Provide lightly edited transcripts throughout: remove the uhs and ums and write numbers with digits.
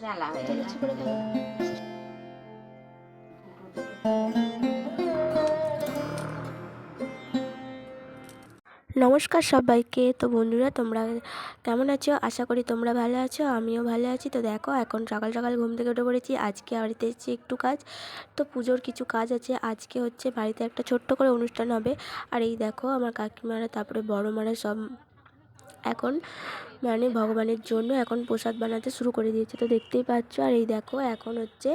বেলা হয়ে লুচি করে খাবো। নমস্কার সবাইকে। তো বন্ধুরা, তোমরা কেমন আছো? আশা করি তোমরা ভালো আছো, আমিও ভালো আছি। তো দেখো, এখন সকাল সকাল ঘুম থেকে উঠে পড়েছি। আজকে বাড়িতে এসেছি একটু কাজ, তো পুজোর কিছু কাজ আছে। আজকে হচ্ছে বাড়িতে একটা ছোট্ট করে অনুষ্ঠান হবে। আর এই দেখো, আমার কাকিমারা তারপরে বড় মারা সব এখন মানে ভগবানের জন্য এখন প্রসাদ বানাতে শুরু করে দিয়েছে, তো দেখতেই পাচ্ছ। আর এই দেখো, এখন হচ্ছে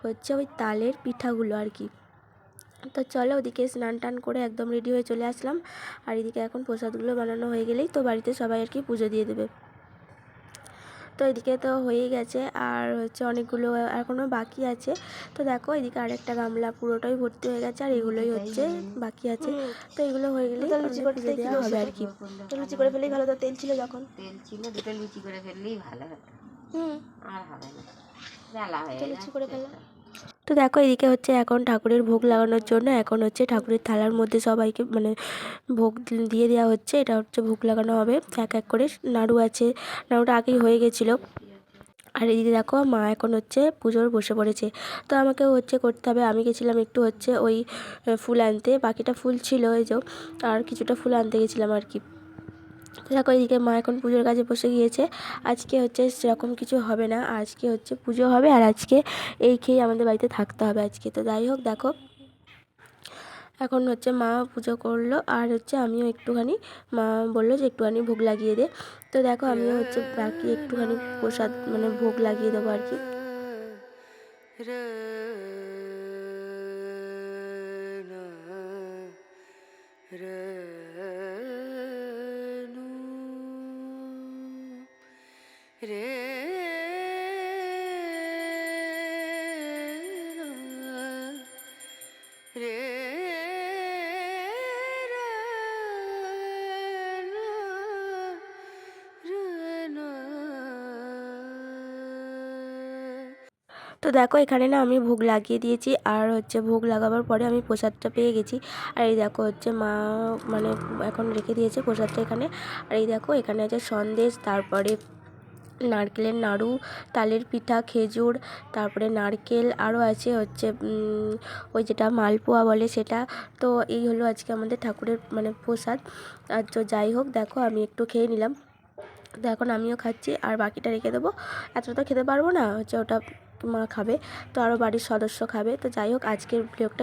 হচ্ছে ওই তালের পিঠাগুলো আর কি। তো চলো, ওদিকে স্নান টান করে একদম রেডি হয়ে চলে আসলাম। আর এদিকে এখন প্রসাদগুলো বানানো হয়ে গেলেই তো বাড়িতে সবাই আর কি পুজো দিয়ে দেবে। তো এদিকে তো হয়েই গেছে, আর হচ্ছে অনেকগুলো এখনও বাকি আছে। তো দেখো, এদিকে আরেকটা গামলা পুরোটাই ভর্তি হয়ে গেছে, আর এগুলোই হচ্ছে বাকি আছে। তো এগুলো হয়ে গেলেই আমাদের পুজো দেওয়া হবে আর কি। তো লুচি করে ফেলেই ভালো, তো তেল ছিল যখন। তেল ছিল, দুটো লুচি করে ফেললেই ভালো হতো। হুম। আর হবে না, বেলা তো হয়ে লুচি করে যাচ্ছে ফেলো। তো। তো দেখো, এদিকে হচ্ছে এখন ঠাকুরের ভোগ লাগানোর জন্য এখন হচ্ছে ঠাকুরের থালার মধ্যে সবাইকে মানে ভোগ দিয়ে দেওয়া হচ্ছে। এটা হচ্ছে ভোগ লাগানো হবে এক এক করে। নাড়ু আছে, নাড়ুটা আগেই হয়ে গেছিলো। আর এদিকে দেখো, মা এখন হচ্ছে পুজোর বসে পড়েছে। তো আমাকেও হচ্ছে করতে হবে। আমি গেছিলাম একটু হচ্ছে ওই ফুল আনতে, বাকিটা ফুল ছিল এই যে, আর কিছুটা ফুল আনতে গেছিলাম আর কি। তো দেখো, এদিকে মা এখন পুজোর কাজে বসে গিয়েছে। আজকে হচ্ছে সেরকম কিছু হবে না, আজকে হচ্ছে পুজো হবে, আর আজকে এই খেয়েই আমাদের বাড়িতে থাকতে হবে আজকে। তো যাই হোক, দেখো এখন হচ্ছে মা পুজো করলো, আর হচ্ছে আমিও একটুখানি, মা বললো যে একটুখানি ভোগ লাগিয়ে দে। তো দেখো, আমিও হচ্ছে বাকি একটুখানি প্রসাদ মানে ভোগ লাগিয়ে দেবো আর কি। তো দেখো, এখানে না আমি ভোগ লাগিয়ে দিয়েছি, আর হচ্ছে ভোগ লাগাবার পরে আমি প্রসাদটা পেয়ে গেছি। আর এই দেখো হচ্ছে মা মানে এখন রেখে দিয়েছে প্রসাদটা এখানে। আর এই দেখো, এখানে আছে সন্দেশ, তারপরে নারকেলের নাড়ু, তালের পিঠা, খেজুর, তারপরে নারকেল, আরও আছে হচ্ছে ওই যেটা মালপোয়া বলে সেটা। তো এই হলো আজকে আমাদের ঠাকুরের মানে প্রসাদ। আর তো যাই হোক, দেখো আমি একটু খেয়ে নিলাম। তো এখন আমিও খাচ্ছি, আর বাকিটা রেখে দেবো। এতটা তো খেতে পারবো না, হচ্ছে ওটা মা খাবে, তো আরও বাড়ির সদস্য খাবে। তো যাই হোক, আজকের ব্লগটা